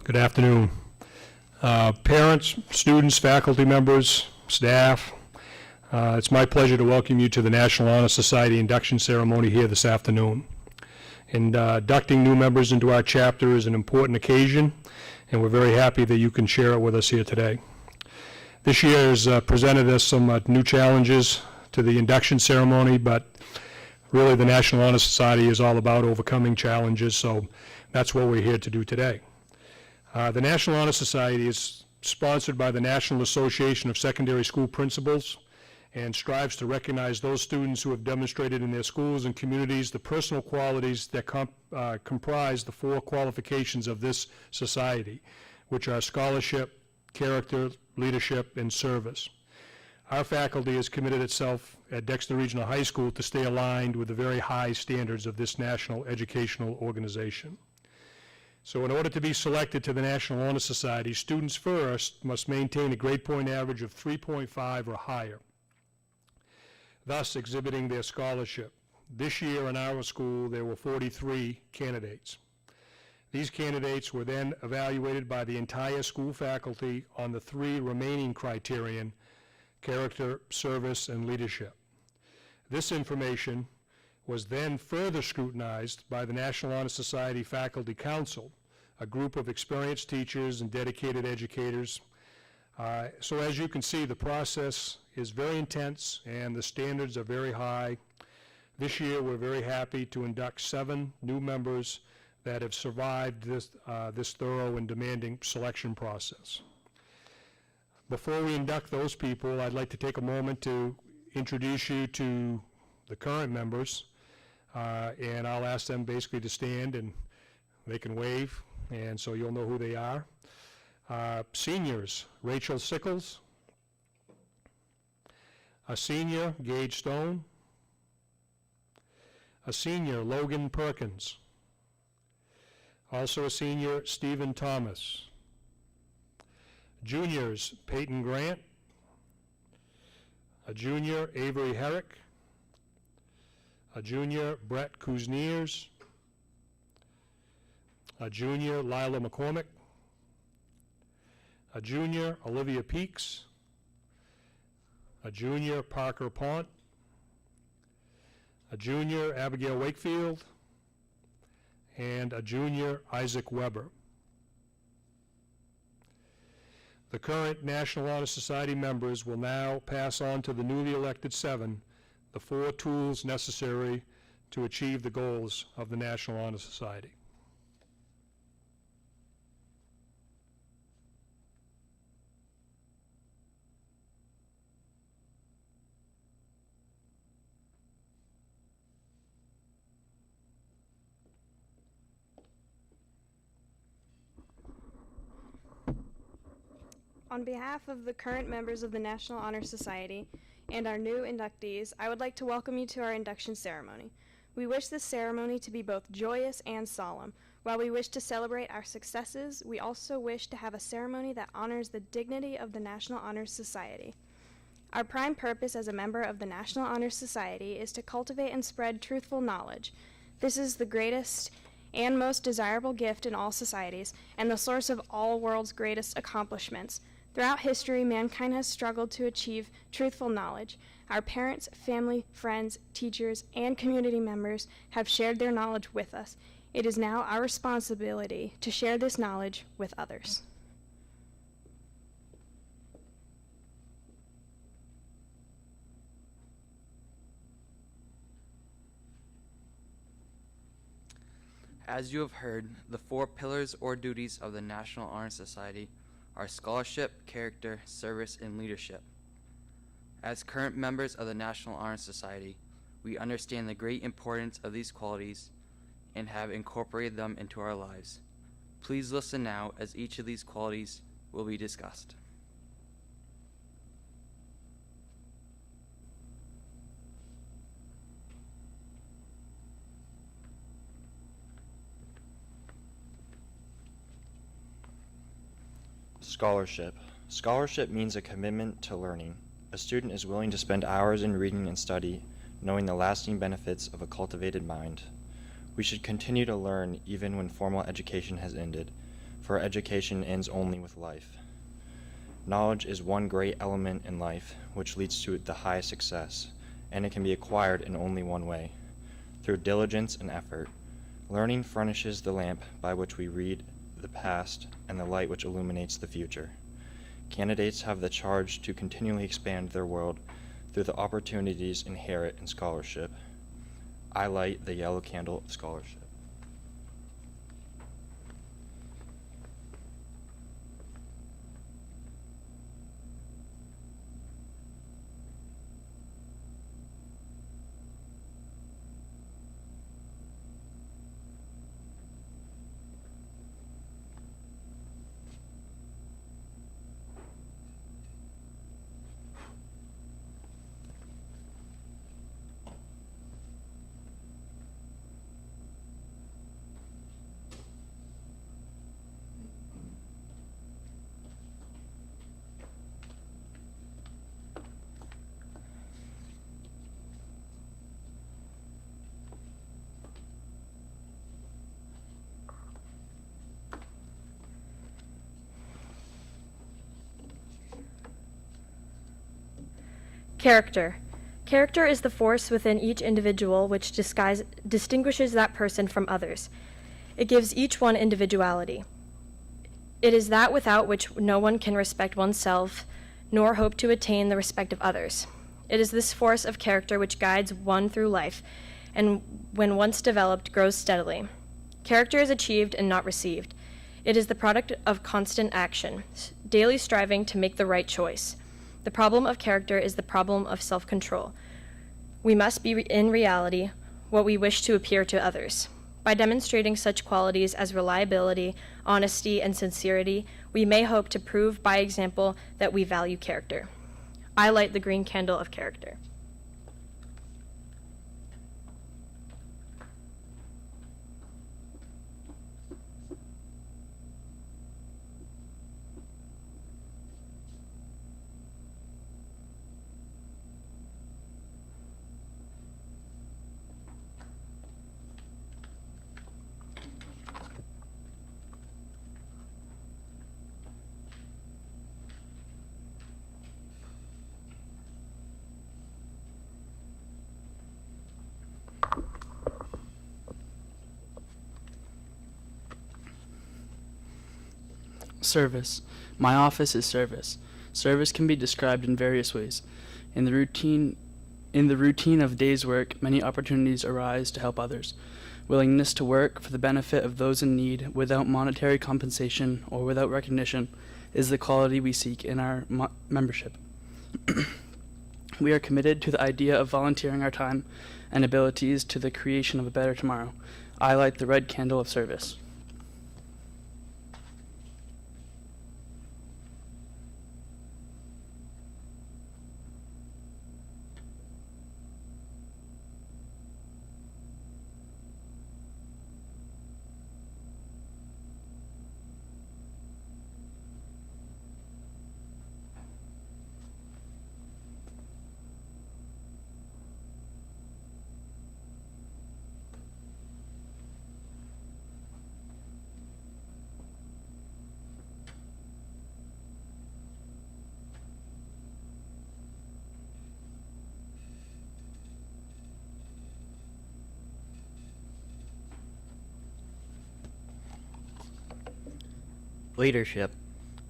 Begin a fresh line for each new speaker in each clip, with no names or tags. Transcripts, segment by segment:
Good afternoon. Parents, students, faculty members, staff, it's my pleasure to welcome you to the National Honor Society induction ceremony here this afternoon. Inducting new members into our chapter is an important occasion, and we're very happy that you can share it with us here today. This year has presented us some new challenges to the induction ceremony, but really the National Honor Society is all about overcoming challenges, so that's what we're here to do today. The National Honor Society is sponsored by the National Association of Secondary School Principals and strives to recognize those students who have demonstrated in their schools and communities the personal qualities that comprise the four qualifications of this society, which are scholarship, character, leadership, and service. Our faculty has committed itself at Dexter Regional High School to stay aligned with the very high standards of this national educational organization. So in order to be selected to the National Honor Society, students first must maintain a grade point average of 3.5 or higher, thus exhibiting their scholarship. This year in our school, there were 43 candidates. These candidates were then evaluated by the entire school faculty on the three remaining criterion: character, service, and leadership. This information was then further scrutinized by the National Honor Society Faculty Council, a group of experienced teachers and dedicated educators. So as you can see, the process is very intense and the standards are very high. This year, we're very happy to induct 7 new members that have survived this thorough and demanding selection process. Before we induct those people, I'd like to take a moment to introduce you to the current members, and I'll ask them basically to stand and they can wave, and so you'll know who they are. Seniors, Rachel Sickles. A senior, Gage Stone. A senior, Logan Perkins. Also a senior, Stephen Thomas. Juniors, Peyton Grant. A junior, Avery Herrick. A junior, Brett Kuzniers. A junior, Lila McCormick. A junior, Olivia Peaks. A junior, Parker Pont. A junior, Abigail Wakefield. And a junior, Isaac Weber. The current National Honor Society members will now pass on to the newly elected 7 the 4 tools necessary to achieve the goals of the National Honor Society.
On behalf of the current members of the National Honor Society and our new inductees, I would like to welcome you to our induction ceremony. We wish this ceremony to be both joyous and solemn. While we wish to celebrate our successes, we also wish to have a ceremony that honors the dignity of the National Honor Society. Our prime purpose as a member of the National Honor Society is to cultivate and spread truthful knowledge. This is the greatest and most desirable gift in all societies, and the source of all world's greatest accomplishments. Throughout history, mankind has struggled to achieve truthful knowledge. Our parents, family, friends, teachers, and community members have shared their knowledge with us. It is now our responsibility to share this knowledge with others.
As you have heard, the 4 pillars or duties of the National Honor Society are scholarship, character, service, and leadership. As current members of the National Honor Society, we understand the great importance of these qualities and have incorporated them into our lives. Please listen now as each of these qualities will be discussed.
Scholarship. Scholarship means a commitment to learning. A student is willing to spend hours in reading and study, knowing the lasting benefits of a cultivated mind. We should continue to learn even when formal education has ended, for education ends only with life. Knowledge is one great element in life which leads to the highest success, and it can be acquired in only one way, through diligence and effort. Learning furnishes the lamp by which we read the past and the light which illuminates the future. Candidates have the charge to continually expand their world through the opportunities inherent in scholarship. I light the yellow candle of scholarship.
Character. Character is the force within each individual which distinguishes that person from others. It gives each one individuality. It is that without which no one can respect oneself, nor hope to attain the respect of others. It is this force of character which guides one through life, and when once developed, grows steadily. Character is achieved and not received. It is the product of constant action, daily striving to make the right choice. The problem of character is the problem of self-control. We must be in reality what we wish to appear to others. By demonstrating such qualities as reliability, honesty, and sincerity, we may hope to prove by example that we value character. I light the green candle of character.
Service. My office is service. Service can be described in various ways. In the routine of day's work, many opportunities arise to help others. Willingness to work for the benefit of those in need without monetary compensation or without recognition is the quality we seek in our membership. We are committed to the idea of volunteering our time and abilities to the creation of a better tomorrow. I light the red candle of service.
Leadership.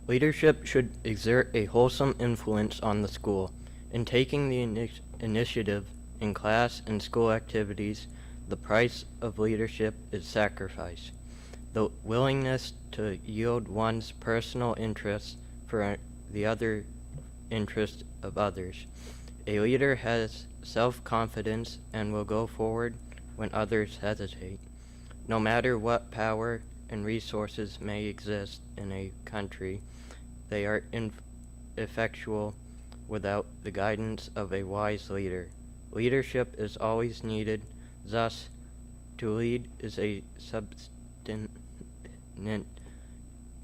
Leadership should exert a wholesome influence on the school. In taking the initiative in class and school activities, the price of leadership is sacrifice. The willingness to yield one's personal interests for the other interest of others. A leader has self-confidence and will go forward when others hesitate. No matter what power and resources may exist in a country, they are ineffectual without the guidance of a wise leader. Leadership is always needed, thus, to lead is a substantive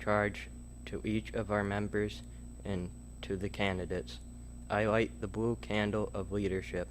charge to each of our members and to the candidates. I light the blue candle of leadership.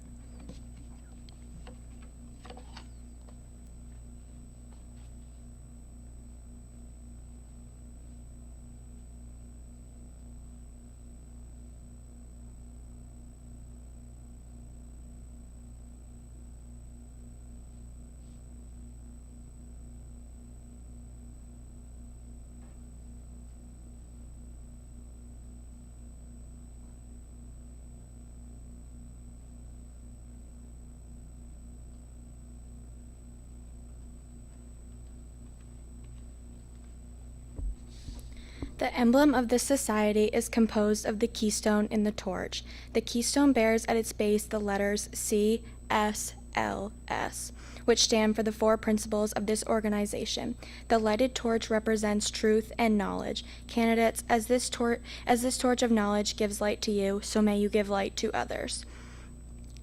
The emblem of this society is composed of the keystone in the torch. The keystone bears at its base the letters C, S, L, S, which stand for the 4 principles of this organization. The lighted torch represents truth and knowledge. Candidates, as this torch of knowledge gives light to you, so may you give light to others.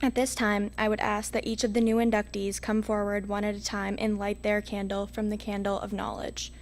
At this time, I would ask that each of the new inductees come forward one at a time and light their candle from the candle of knowledge.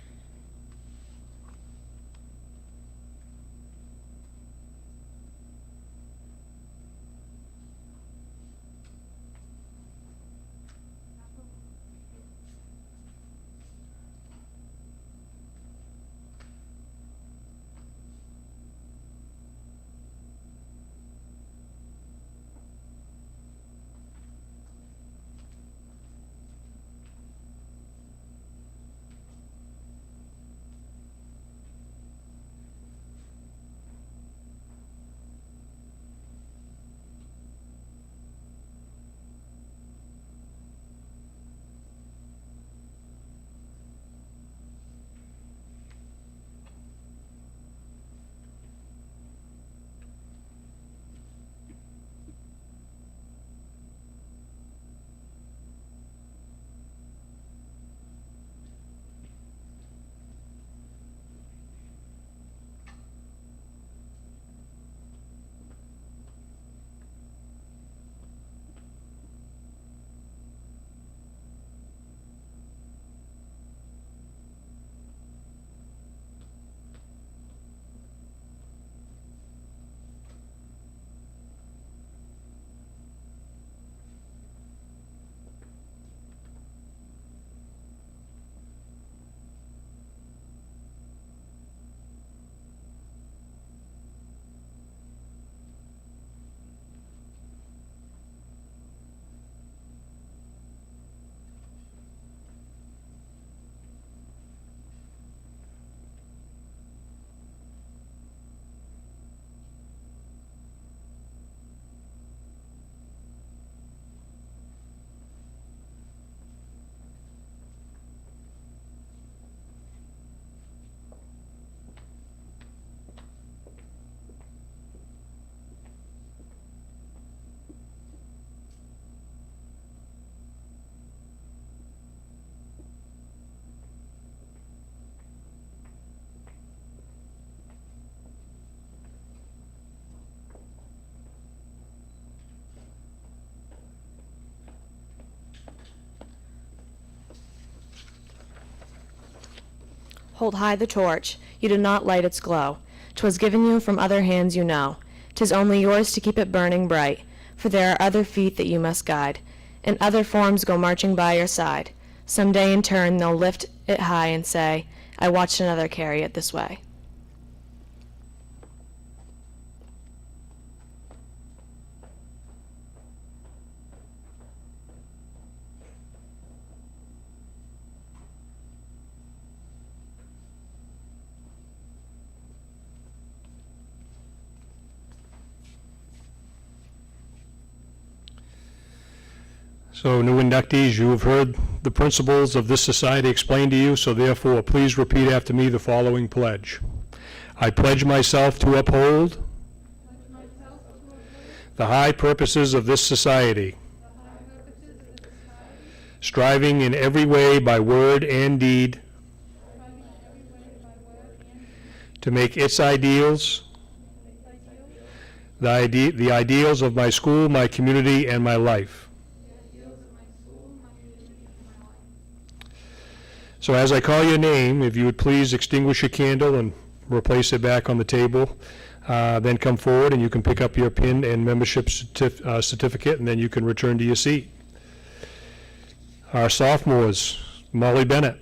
Hold high the torch, you do not light its glow. 'Twas given you from other hands you know. 'Tis only yours to keep it burning bright, for there are other feet that you must guide, and other forms go marching by your side. Some day in turn they'll lift it high and say, I watched another carry it this way.
So, new inductees, you have heard the principles of this society explained to you, so therefore please repeat after me the following pledge. I pledge myself to uphold the high purposes of this society, striving in every way by word and deed to make its ideals the ideals of my school, my community, and my life. So as I call your name, if you would please extinguish your candle and replace it back on the table, then come forward and you can pick up your pin and membership certificate, and then you can return to your seat. Our sophomores, Molly Bennett.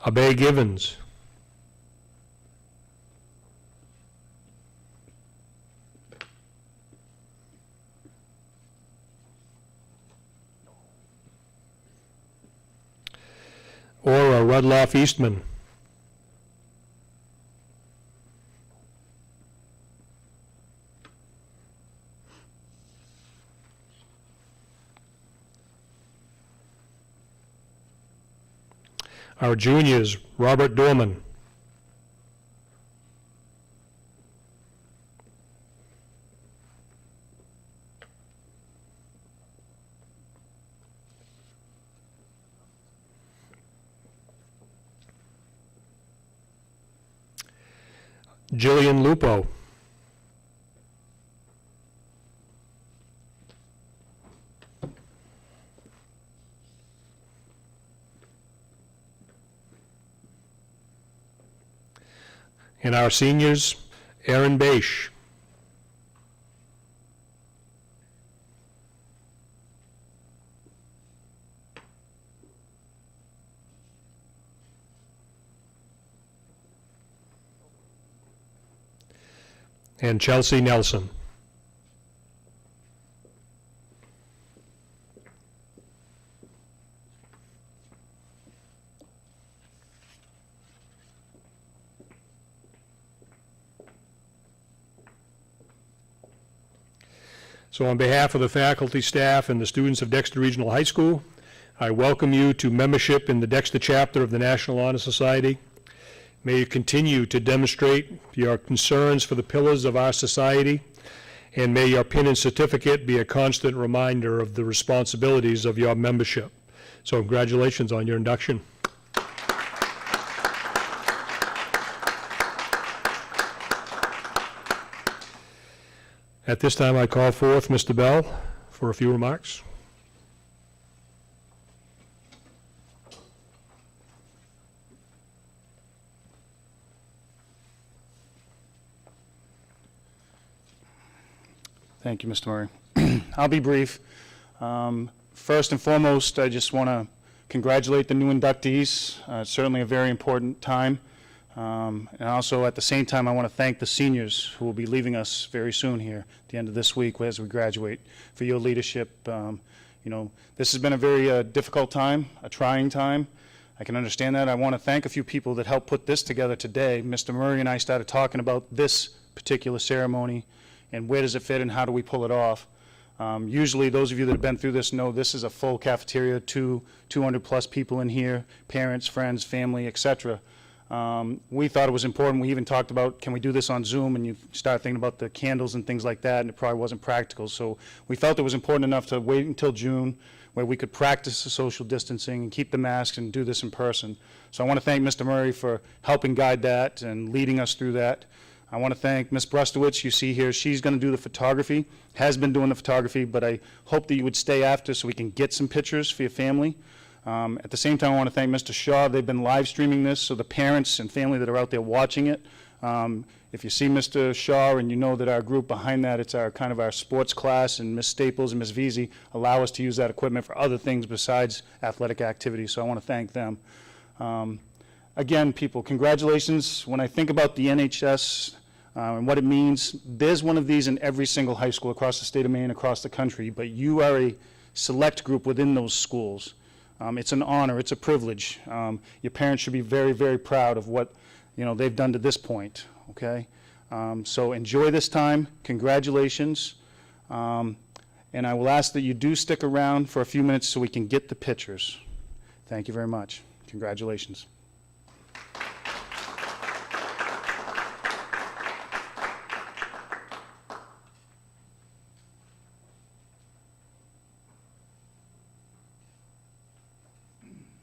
Abe Givens. Or Rudloff Eastman. Our juniors, Robert Dorman. Jillian Lupo. And our seniors, Aaron Baish. And Chelsea Nelson. So on behalf of the faculty, staff, and the students of Dexter Regional High School, I welcome you to membership in the Dexter chapter of the National Honor Society. May you continue to demonstrate your concerns for the pillars of our society, and may your pin and certificate be a constant reminder of the responsibilities of your membership. So congratulations on your induction. At this time, I call forth Mr. Bell for a few remarks.
Thank you, Mr. Murray. I'll be brief. First and foremost, I just want to congratulate the new inductees. It's certainly a very important time. And also, at the same time, I want to thank the seniors who will be leaving us very soon here at the end of this week as we graduate for your leadership. You know, this has been a very difficult time, a trying time. I can understand that. I want to thank a few people that helped put this together today. Mr. Murray and I started talking about this particular ceremony and where does it fit and how do we pull it off. Usually, those of you that have been through this know this is a full cafeteria, 200 plus people in here, parents, friends, family, etc. We thought it was important. We even talked about, can we do this on Zoom? And you start thinking about the candles and things like that, and it probably wasn't practical. So we felt it was important enough to wait until June, where we could practice the social distancing and keep the masks and do this in person. So I want to thank Mr. Murray for helping guide that and leading us through that. I want to thank Ms. Brustowitz. You see here, she's going to do the photography, has been doing the photography, but I hope that you would stay after so we can get some pictures for your family. At the same time, I want to thank Mr. Shaw. They've been live streaming this, so the parents and family that are out there watching it, if you see Mr. Shaw and you know that our group behind that, it's our kind of our sports class, and Ms. Staples and Ms. Veazey allow us to use that equipment for other things besides athletic activities, so I want to thank them. Again, people, congratulations. When I think about the NHS and what it means, there's one of these in every single high school across the state of Maine, across the country, but you are a select group within those schools. It's an honor, it's a privilege. Your parents should be very, very proud of what they've done to this point, okay? So enjoy this time, congratulations, and I will ask that you do stick around for a few minutes so we can get the pictures. Thank you very much. Congratulations.